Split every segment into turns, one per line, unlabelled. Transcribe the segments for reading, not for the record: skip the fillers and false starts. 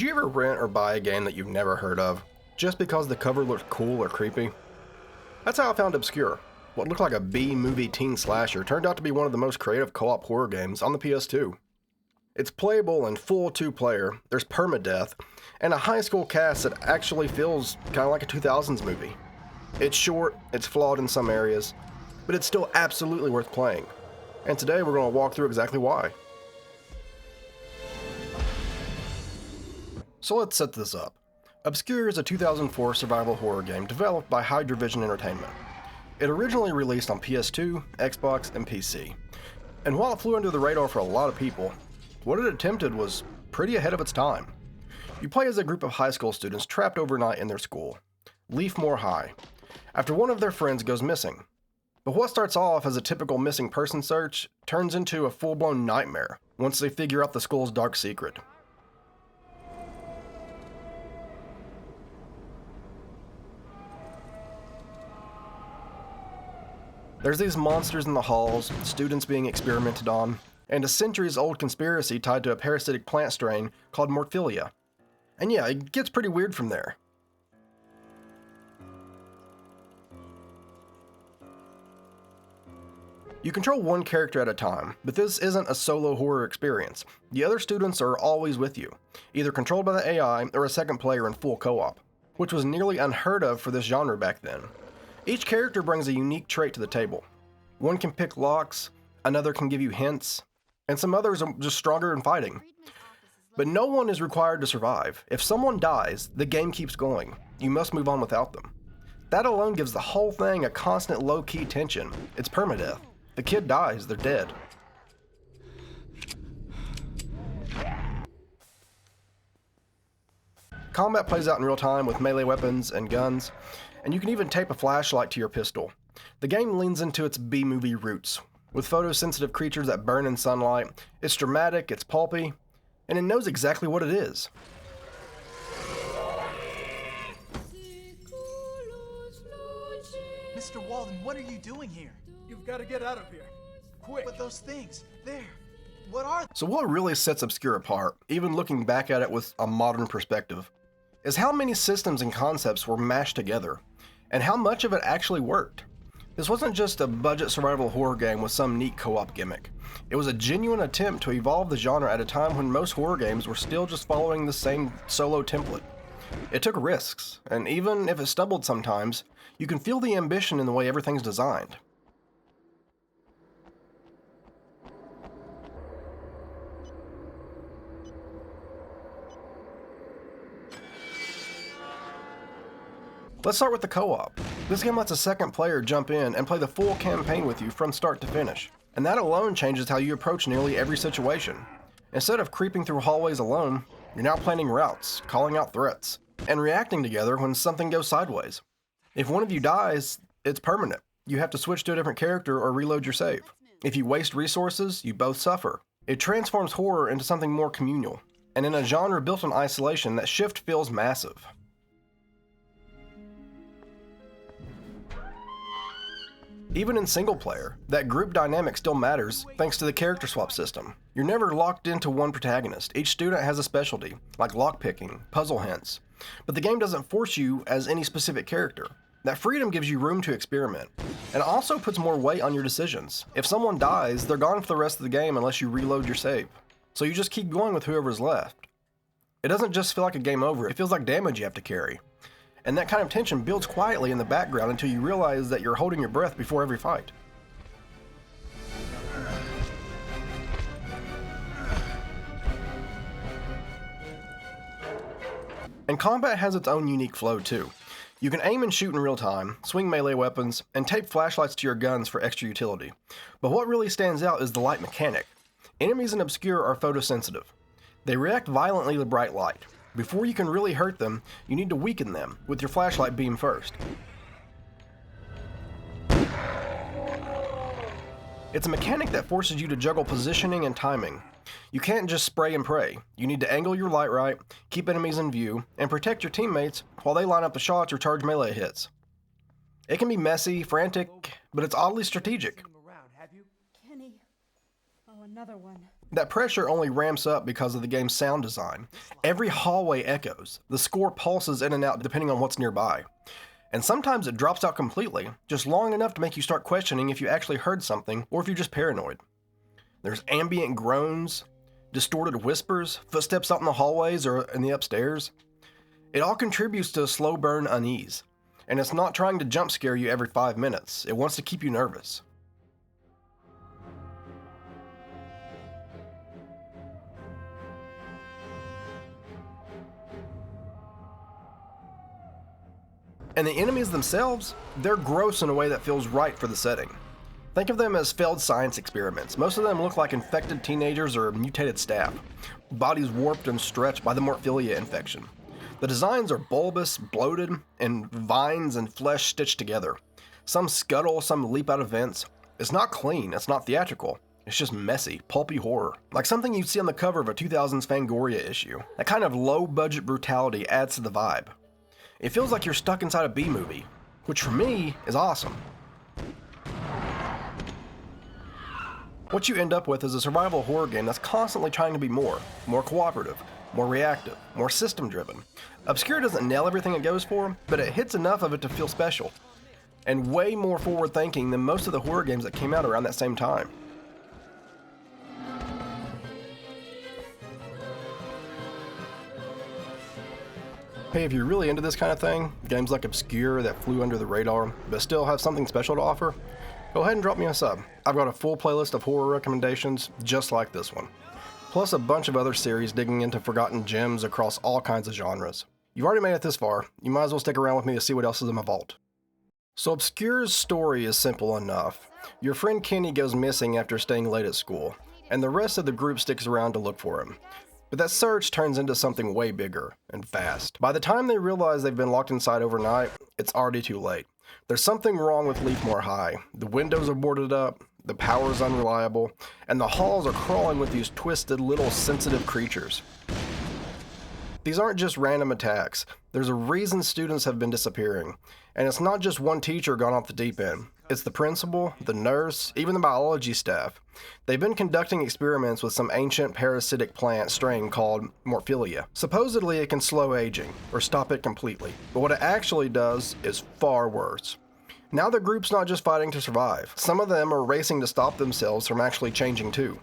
Did you ever rent or buy a game that you've never heard of, just because the cover looked cool or creepy? That's how I found Obscure. What looked like a B-movie teen slasher turned out to be one of the most creative co-op horror games on the PS2. It's playable and full two-player, there's permadeath, and a high school cast that actually feels kind of like a 2000s movie. It's short, it's flawed in some areas, but it's still absolutely worth playing. And today we're going to walk through exactly why. So let's set this up. Obscure is a 2004 survival horror game developed by Hydrovision Entertainment. It originally released on PS2, Xbox, and PC. And while it flew under the radar for a lot of people, what it attempted was pretty ahead of its time. You play as a group of high school students trapped overnight in their school, Leafmore High, after one of their friends goes missing. But what starts off as a typical missing person search turns into a full-blown nightmare once they figure out the school's dark secret. There's these monsters in the halls, students being experimented on, and a centuries-old conspiracy tied to a parasitic plant strain called Morphilia. And yeah, it gets pretty weird from there. You control one character at a time, but this isn't a solo horror experience. The other students are always with you, either controlled by the AI or a second player in full co-op, which was nearly unheard of for this genre back then. Each character brings a unique trait to the table. One can pick locks, another can give you hints, and some others are just stronger in fighting. But no one is required to survive. If someone dies, the game keeps going. You must move on without them. That alone gives the whole thing a constant low-key tension. It's permadeath. The kid dies, they're dead. Combat plays out in real time with melee weapons and guns, and you can even tape a flashlight to your pistol. The game leans into its B-movie roots, with photosensitive creatures that burn in sunlight. It's dramatic, it's pulpy, and it knows exactly what it is.
Mr. Walden, what are you doing here?
You've got to get out of here. Quick.
But those things, there, what are they?
So what really sets Obscure apart, even looking back at it with a modern perspective, is how many systems and concepts were mashed together, and how much of it actually worked. This wasn't just a budget survival horror game with some neat co-op gimmick. It was a genuine attempt to evolve the genre at a time when most horror games were still just following the same solo template. It took risks, and even if it stumbled sometimes, you can feel the ambition in the way everything's designed. Let's start with the co-op. This game lets a second player jump in and play the full campaign with you from start to finish. And that alone changes how you approach nearly every situation. Instead of creeping through hallways alone, you're now planning routes, calling out threats, and reacting together when something goes sideways. If one of you dies, it's permanent. You have to switch to a different character or reload your save. If you waste resources, you both suffer. It transforms horror into something more communal. And in a genre built on isolation, that shift feels massive. Even in single player, that group dynamic still matters thanks to the character swap system. You're never locked into one protagonist. Each student has a specialty, like lockpicking, puzzle hints. But the game doesn't force you as any specific character. That freedom gives you room to experiment, and also puts more weight on your decisions. If someone dies, they're gone for the rest of the game unless you reload your save. So you just keep going with whoever's left. It doesn't just feel like a game over, it feels like damage you have to carry. And that kind of tension builds quietly in the background until you realize that you're holding your breath before every fight. And combat has its own unique flow too. You can aim and shoot in real time, swing melee weapons, and tape flashlights to your guns for extra utility. But what really stands out is the light mechanic. Enemies in Obscure are photosensitive. They react violently to bright light. Before you can really hurt them, you need to weaken them with your flashlight beam first. It's a mechanic that forces you to juggle positioning and timing. You can't just spray and pray. You need to angle your light right, keep enemies in view, and protect your teammates while they line up the shots or charge melee hits. It can be messy, frantic, but it's oddly strategic.
Kenny. Oh, another one.
That pressure only ramps up because of the game's sound design. Every hallway echoes. The score pulses in and out depending on what's nearby. And sometimes it drops out completely, just long enough to make you start questioning if you actually heard something or if you're just paranoid. There's ambient groans, distorted whispers, footsteps out in the hallways or in the upstairs. It all contributes to a slow burn unease. And it's not trying to jump scare you every 5 minutes. It wants to keep you nervous. And the enemies themselves, they're gross in a way that feels right for the setting. Think of them as failed science experiments. Most of them look like infected teenagers or mutated staff, bodies warped and stretched by the Morphilia infection. The designs are bulbous, bloated, and vines and flesh stitched together. Some scuttle, some leap out of vents. It's not clean, it's not theatrical. It's just messy, pulpy horror. Like something you'd see on the cover of a 2000s Fangoria issue. That kind of low-budget brutality adds to the vibe. It feels like you're stuck inside a B-movie, which for me is awesome. What you end up with is a survival horror game that's constantly trying to be more cooperative, more reactive, more system-driven. Obscure doesn't nail everything it goes for, but it hits enough of it to feel special, and way more forward-thinking than most of the horror games that came out around that same time. Hey, if you're really into this kind of thing, games like Obscure that flew under the radar, but still have something special to offer, go ahead and drop me a sub. I've got a full playlist of horror recommendations just like this one, plus a bunch of other series digging into forgotten gems across all kinds of genres. You've already made it this far, you might as well stick around with me to see what else is in my vault. So Obscure's story is simple enough. Your friend Kenny goes missing after staying late at school, and the rest of the group sticks around to look for him. But that search turns into something way bigger and fast. By the time they realize they've been locked inside overnight, it's already too late. There's something wrong with Leafmore High. The windows are boarded up, the power is unreliable, and the halls are crawling with these twisted little sensitive creatures. These aren't just random attacks. There's a reason students have been disappearing. And it's not just one teacher gone off the deep end. It's the principal, the nurse, even the biology staff. They've been conducting experiments with some ancient parasitic plant strain called Morphilia. Supposedly it can slow aging, or stop it completely. But what it actually does is far worse. Now the group's not just fighting to survive. Some of them are racing to stop themselves from actually changing too.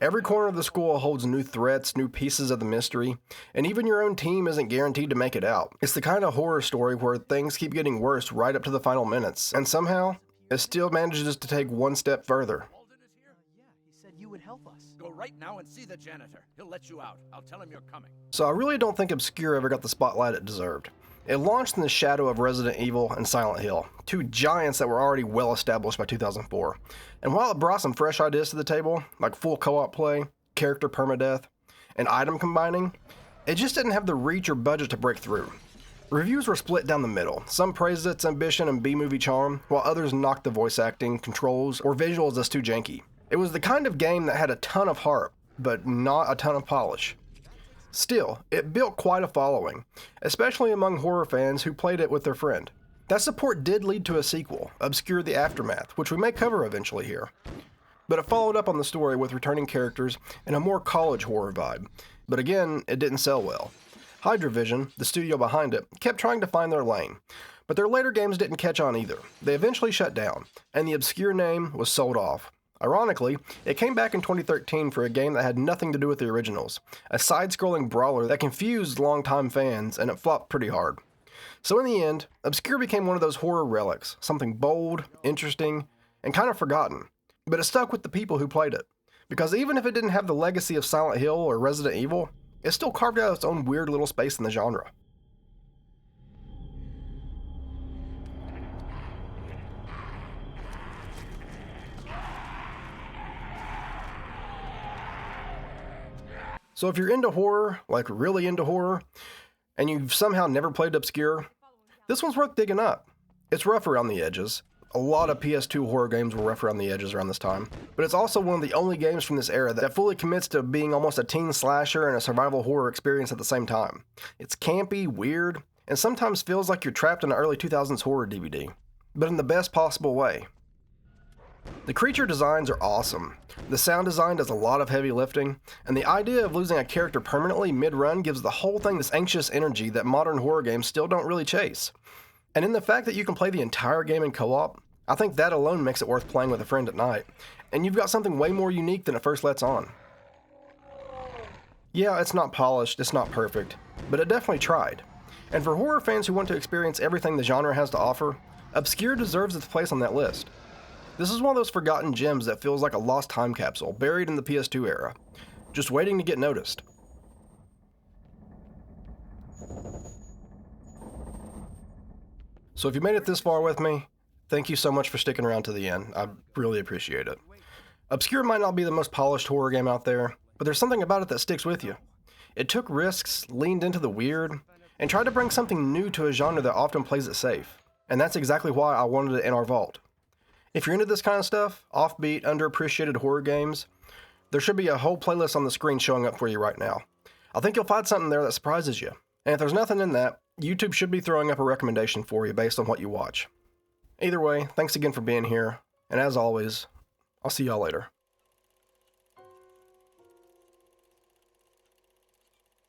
Every corner of the school holds new threats, new pieces of the mystery, and even your own team isn't guaranteed to make it out. It's the kind of horror story where things keep getting worse right up to the final minutes, and somehow, it still manages to take one step further.
Yeah, he said you would help us.
Go right now and see the janitor. He'll let you out. I'll tell him you're coming.
So I really don't think Obscure ever got the spotlight it deserved. It launched in the shadow of Resident Evil and Silent Hill, two giants that were already well established by 2004. And while it brought some fresh ideas to the table, like full co-op play, character permadeath, and item combining, it just didn't have the reach or budget to break through. Reviews were split down the middle. Some praised its ambition and B-movie charm, while others knocked the voice acting, controls, or visuals as too janky. It was the kind of game that had a ton of heart, but not a ton of polish. Still, it built quite a following, especially among horror fans who played it with their friend. That support did lead to a sequel, Obscure: The Aftermath, which we may cover eventually here. But it followed up on the story with returning characters and a more college horror vibe. But again, it didn't sell well. Hydravision, the studio behind it, kept trying to find their lane, but their later games didn't catch on either. They eventually shut down, and the Obscure name was sold off. Ironically, it came back in 2013 for a game that had nothing to do with the originals, a side-scrolling brawler that confused longtime fans, and it flopped pretty hard. So in the end, Obscure became one of those horror relics, something bold, interesting, and kind of forgotten. But it stuck with the people who played it, because even if it didn't have the legacy of Silent Hill or Resident Evil, it still carved out its own weird little space in the genre. So if you're into horror, like really into horror, and you've somehow never played Obscure, this one's worth digging up. It's rough around the edges. A lot of PS2 horror games were rough around the edges around this time, but it's also one of the only games from this era that fully commits to being almost a teen slasher and a survival horror experience at the same time. It's campy, weird, and sometimes feels like you're trapped in an early 2000s horror DVD. but in the best possible way. The creature designs are awesome. The sound design does a lot of heavy lifting, and the idea of losing a character permanently mid-run gives the whole thing this anxious energy that modern horror games still don't really chase. And in the fact that you can play the entire game in co-op, I think that alone makes it worth playing with a friend at night, and you've got something way more unique than it first lets on. Yeah, it's not polished, it's not perfect, but it definitely tried. And for horror fans who want to experience everything the genre has to offer, Obscure deserves its place on that list. This is one of those forgotten gems that feels like a lost time capsule buried in the PS2 era, just waiting to get noticed. So if you made it this far with me, thank you so much for sticking around to the end. I really appreciate it. Obscure might not be the most polished horror game out there, but there's something about it that sticks with you. It took risks, leaned into the weird, and tried to bring something new to a genre that often plays it safe. And that's exactly why I wanted it in our vault. If you're into this kind of stuff, offbeat, underappreciated horror games, there should be a whole playlist on the screen showing up for you right now. I think you'll find something there that surprises you. And if there's nothing in that, YouTube should be throwing up a recommendation for you based on what you watch. Either way, thanks again for being here, and as always, I'll see y'all later.